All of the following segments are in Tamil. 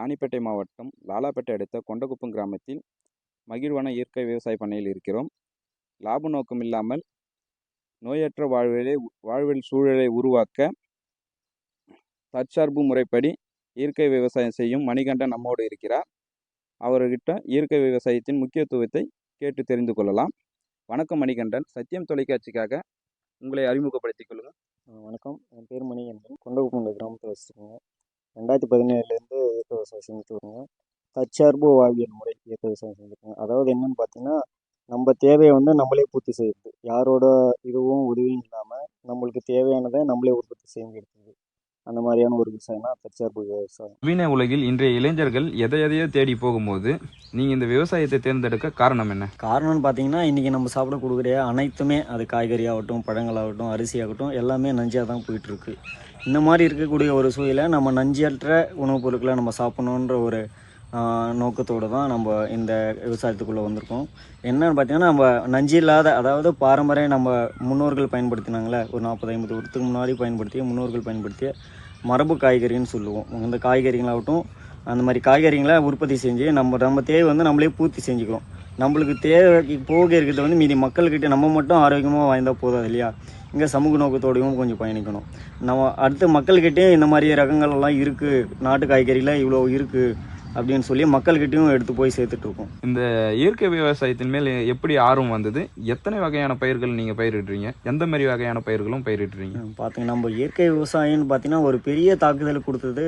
ராணிப்பேட்டை மாவட்டம் லாலாப்பேட்டை அடுத்த கொண்டகுப்பம் கிராமத்தில் மகிழ்வான இயற்கை விவசாய பண்ணையில் இருக்கிறோம். லாப நோக்கம் இல்லாமல் நோயற்ற வாழ்வியல் சூழலை உருவாக்க தற்சார்பு முறைப்படி இயற்கை விவசாயம் செய்யும் மணிகண்டன் நம்மோடு இருக்கிறார். அவர்கிட்ட இயற்கை விவசாயத்தின் முக்கியத்துவத்தை கேட்டு தெரிந்து கொள்ளலாம். வணக்கம் மணிகண்டன், சத்தியம் தொலைக்காட்சிக்காக உங்களை அறிமுகப்படுத்திக் கொள்ளுங்கள். வணக்கம், என் பேர் மணிகண்டன். கொண்டகுப்பம் கிராமத்தில் வச்சுருக்கோங்க. 2017 இயற்கை விவசாயம் செஞ்சுட்டு வருங்க. தற்சார்பு வாழ்வியல் முறை இயற்கை விவசாயம் செஞ்சுருக்கோங்க. அதாவது என்னென்னு பார்த்தீங்கன்னா, நம்ம தேவையை நம்மளே பூர்த்தி செய்யுது. யாரோட இதுவும் உதவியும் இல்லாமல் நம்மளுக்கு தேவையானதை நம்மளே உற்பத்தி செஞ்சு எடுத்துது. அந்த மாதிரியான ஒரு விவசாயம் தான் தற்சார்பு விவசாயம். நவீன உலகில் இன்றைய இளைஞர்கள் எதையோ தேடி போகும்போது நீங்கள் இந்த விவசாயத்தை தேர்ந்தெடுக்க காரணம் என்ன? காரணம்னு பார்த்தீங்கன்னா, இன்றைக்கி நம்ம சாப்பிடக்கூடிய அனைத்துமே, அது காய்கறியாகட்டும், பழங்களாகட்டும், அரிசியாகட்டும், எல்லாமே நஞ்சாக தான் போயிட்டுருக்கு. இந்த மாதிரி இருக்கக்கூடிய ஒரு சூழலை நம்ம நஞ்சற்ற உணவுப் பொருட்களை நம்ம சாப்பிட்ணுன்ற ஒரு நோக்கத்தோடு தான் நம்ம இந்த விவசாயத்துக்குள்ளே வந்திருக்கோம். என்னன்னு பார்த்தீங்கன்னா, நம்ம நஞ்சு இல்லாத, அதாவது பாரம்பரிய நம்ம முன்னோர்கள் பயன்படுத்தினாங்களே, ஒரு 40-50 வருஷத்துக்கு முன்னாடி பயன்படுத்திய முன்னோர்கள் பயன்படுத்திய மரபு காய்கறின்னு சொல்லுவோம். இந்த காய்கறிகளாகட்டும், அந்த மாதிரி காய்கறிகளை உற்பத்தி செஞ்சு நம்ம தேவை நம்மளே பூர்த்தி செஞ்சுக்கிறோம். நம்மளுக்கு தேவைக்கு போக இருக்கிறது மீதி மக்கள்கிட்ட நம்ம மட்டும் ஆரோக்கியமாக வாழ்ந்தால் போதாது இல்லையா? இங்கே சமூக நோக்கத்தோடையும் கொஞ்சம் பயணிக்கணும். நம்ம அடுத்த மக்கள்கிட்டையும் இந்த மாதிரி ரகங்கள்லாம் இருக்குது, நாட்டு காய்கறியில் இவ்வளோ இருக்குது அப்படின்னு சொல்லி மக்கள்கிட்டையும் எடுத்து போய் சேர்த்துட்ருக்கோம். இந்த இயற்கை விவசாயத்தின் மேல் எப்படி ஆர்வம் வந்தது? எத்தனை வகையான பயிர்கள் நீங்கள் பயிரிடுறீங்க? எந்த மாதிரி வகையான பயிர்களும் பயிரிடுறீங்க? பார்த்தீங்கன்னா, நம்ம இயற்கை விவசாயம்னு பார்த்தீங்கன்னா ஒரு பெரிய தாக்குதல் கொடுத்தது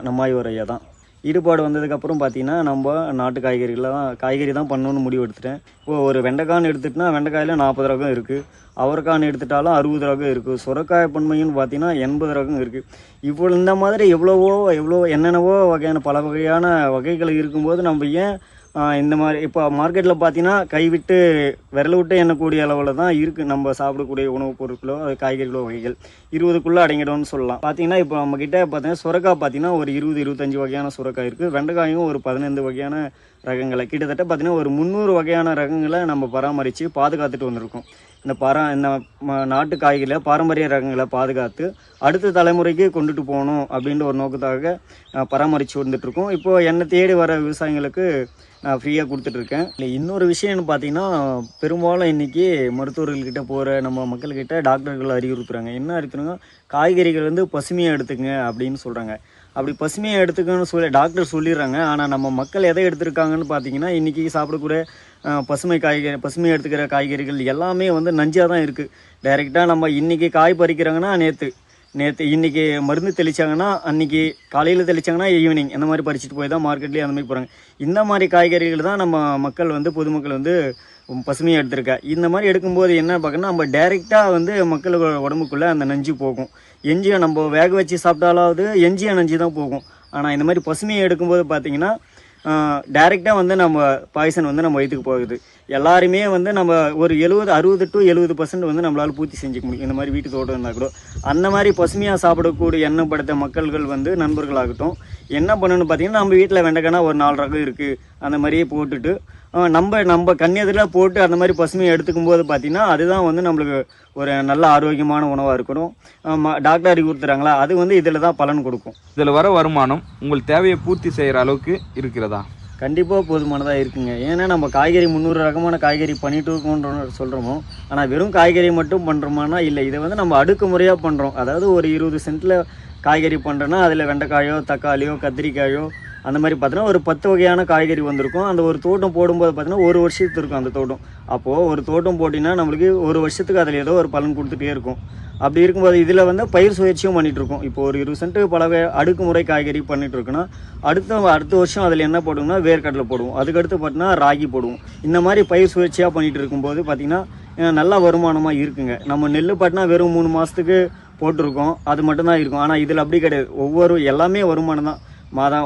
நம்மாய்வர் ஐயா தான். ஈடுபாடு வந்ததுக்கப்புறம் பார்த்தீங்கன்னா, நம்ம நாட்டு காய்கறி தான் பண்ணணும்னு முடிவு எடுத்துட்டேன். இப்போது ஒரு வெண்டைக்கான்னு எடுத்துகிட்டுனா வெண்டைக்காயில் 40 ரகம் இருக்குது. அவரைக்கான்னு எடுத்துட்டாலும் 60 ரகம் இருக்குது. சுரைக்காய் பன்மைன்னு பார்த்தீங்கன்னா 80 ரகம் இருக்குது. இந்த மாதிரி எவ்வளோ என்னென்னவோ வகையான பல வகையான வகைகள் இருக்கும்போது நம்ம ஏன் இந்த மாதிரி இப்போ மார்க்கெட்டில் பார்த்தீங்கன்னா கைவிட்டு விரல விட்டு எண்ணக்கூடிய அளவில் தான் இருக்குது நம்ம சாப்பிடக்கூடிய உணவுப் பொருட்களோ காய்கறிகளோ வகைகள் 20க்குள்ளே அடங்கிடும்னு சொல்லலாம். பார்த்தீங்கன்னா இப்போ நம்மக்கிட்ட பார்த்தீங்கன்னா சுரைக்காய் பார்த்தீங்கன்னா ஒரு 20-25 வகையான சுரைக்காய் இருக்குது. வெண்டைக்காயும் ஒரு 15 வகையான ரகங்களை, கிட்டத்தட்ட பார்த்தீங்கன்னா ஒரு 300 வகையான ரகங்களை நம்ம பராமரித்து பாதுகாத்துட்டு வந்திருக்கோம். இந்த நாட்டு காய்கறிகளை பாரம்பரிய ரகங்களை பாதுகாத்து அடுத்த தலைமுறைக்கு கொண்டுட்டு போகணும் அப்படின்ற ஒரு நோக்கத்தாக பராமரித்து வந்துட்டுருக்கோம். இப்போது என்னை தேடி வர விவசாயிகளுக்கு நான் ஃப்ரீயாக கொடுத்துட்ருக்கேன். இல்லை, இன்னொரு விஷயம்னு பார்த்தீங்கன்னா, பெரும்பாலும் இன்றைக்கி மருத்துவர்கள்கிட்ட போகிற நம்ம மக்கள்கிட்ட டாக்டர்கள் அறிவுறுத்துறாங்க. என்ன அறிவுறுத்துறாங்க? காய்கறிகள் பசுமையாக எடுத்துக்கங்க அப்படின்னு சொல்கிறாங்க. அப்படி பசுமையாக எடுத்துக்கணும்னு சொல்லி டாக்டர் சொல்லிடுறாங்க. ஆனால் நம்ம மக்கள் எதை எடுத்துருக்காங்கன்னு பார்த்தீங்கன்னா, இன்றைக்கி சாப்பிடக்கூடிய பசுமையாக எடுத்துக்கிற காய்கறிகள் எல்லாமே நஞ்சாக தான் இருக்குது. டைரெக்டாக நம்ம இன்றைக்கி காய் பறிக்கிறாங்கன்னா இன்றைக்கி மருந்து தெளித்தாங்கன்னா அன்றைக்கி காலையில் தெளித்தாங்கன்னா ஈவினிங் இந்த மாதிரி பறிச்சுட்டு போய் தான் மார்க்கெட்லேயே அந்த மாதிரி போகிறாங்க. இந்த மாதிரி காய்கறிகள் தான் நம்ம மக்கள் பொதுமக்கள் பசுமையாக எடுத்திருக்கா. இந்த மாதிரி எடுக்கும்போது என்ன பார்க்கணும்னா, நம்ம டைரெக்டாக மக்களோட உடம்புக்குள்ளே அந்த நஞ்சு போகும். எஞ்சியை நம்ம வேக வச்சு சாப்பிட்டாலாவது எஞ்சிய நஞ்சு தான் போகும். ஆனால் இந்த மாதிரி பசுமையை எடுக்கும்போது பார்த்திங்கன்னா டைரெக்டாக நம்ம பாய்சன் நம்ம வயிற்றுக்கு போகுது. எல்லாருமே நம்ம ஒரு 60 to 70% நம்மளால் பூர்த்தி செஞ்சுக்க முடியும். இந்த மாதிரி வீட்டு தோட்டம் இருந்தால் கூட அந்த மாதிரி பசுமையாக சாப்பிடக்கூடிய எண்ணம் படுத்த மக்கள்கள் நண்பர்களாகட்டும் என்ன பண்ணணும்னு பார்த்தீங்கன்னா, நம்ம வீட்டில் வெண்டைக்கானா ஒரு 4 ரகம் இருக்குது, அந்த மாதிரியே போட்டுட்டு நம்ம கண்ணியத்தில் போட்டு அந்த மாதிரி பசுமையை எடுத்துக்கும் போது பார்த்தீங்கன்னா அதுதான் நம்மளுக்கு ஒரு நல்ல ஆரோக்கியமான உணவாக இருக்கணும். டாக்டர் அறிவுறுத்துறாங்களா, அது இதில் தான் பலன் கொடுக்கும். இதில் வர வருமானம் உங்கள் தேவையை பூர்த்தி செய்கிற அளவுக்கு இருக்கிறதா? கண்டிப்பாக போதுமானதாக இருக்குங்க. ஏன்னா நம்ம காய்கறி 300 ரகமான காய்கறி பண்ணிட்டு இருக்கோன்ற சொல்கிறோமோ, ஆனால் வெறும் காய்கறி மட்டும் பண்ணுறோமானா இல்லை. இதை நம்ம அடுக்கு முறையாக பண்ணுறோம். அதாவது ஒரு 20 சென்ட்டில் காய்கறி பண்ணுறோன்னா அதில் வெண்டைக்காயோ, தக்காளியோ, கத்திரிக்காயோ அந்த மாதிரி பார்த்தீங்கன்னா ஒரு 10 வகையான காய்கறி வந்திருக்கும். அந்த ஒரு தோட்டம் போடும்போது பார்த்தீங்கன்னா ஒரு வருஷத்துக்கு இருக்கும் அந்த தோட்டம். அப்போது ஒரு தோட்டம் போட்டிங்கன்னா நம்மளுக்கு ஒரு வருஷத்துக்கு அதில் ஏதோ ஒரு பலன் கொடுத்துட்டே இருக்கும். அப்படி இருக்கும்போது இதில் பயிர் சுழற்சியும் பண்ணிகிட்ருக்கோம். இப்போ ஒரு 20 சென்ட்டு பல அடுக்குமுறை காய்கறி பண்ணிகிட்ருக்குன்னா அடுத்த வருஷம் அதில் என்ன போடுவோம்னா வேர்க்கடலை போடுவோம். அதுக்கடுத்து பார்த்தீங்கன்னா ராகி போடுவோம். இந்த மாதிரி பயிர் சுழற்சியாக பண்ணிகிட்டு இருக்கும்போது பார்த்திங்கன்னா நல்ல வருமானமாக இருக்குங்க. நம்ம நெல் பார்த்தீங்கன்னா வெறும் 3 மாதத்துக்கு போட்டிருக்கோம், அது மட்டும்தான் இருக்கும். ஆனால் இதில் அப்படி கிடையாது. எல்லாமே வருமானம் தான்.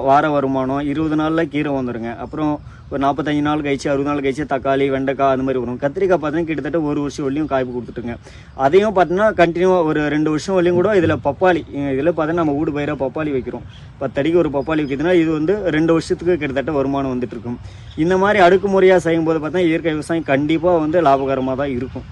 வார வருமானம் 20 நாளில் கீரை வந்துடுங்க. அப்புறம் ஒரு 45 நாள் கழிச்சு 60 நாள் கழிச்சு தக்காளி, வெண்டைக்காய் அந்த மாதிரி வரும். கத்திரிக்காய் பார்த்தீங்கன்னா கிட்டத்தட்ட ஒரு வருஷம் வரையும் காய்ப்பு கொடுத்துட்டுங்க. அதையும் பார்த்தீங்கன்னா கண்டினியூவாக ஒரு 2 வருஷம் வரையும் கூட இதில் பப்பாளி, இதில் பார்த்தீங்கன்னா நம்ம வீடு பயிராக பப்பாளி வைக்கிறோம். 10 அடிக்கு ஒரு பப்பாளி வைக்கிறதுனா இது 2 வருஷத்துக்கு கிட்டத்தட்ட வருமானம் வந்துட்டு இருக்கும். இந்த மாதிரி அடுக்குமுறையாக செய்யும்போது பார்த்தீங்கன்னா இயற்கை விவசாயம் கண்டிப்பாக லாபகரமாக தான் இருக்கும்.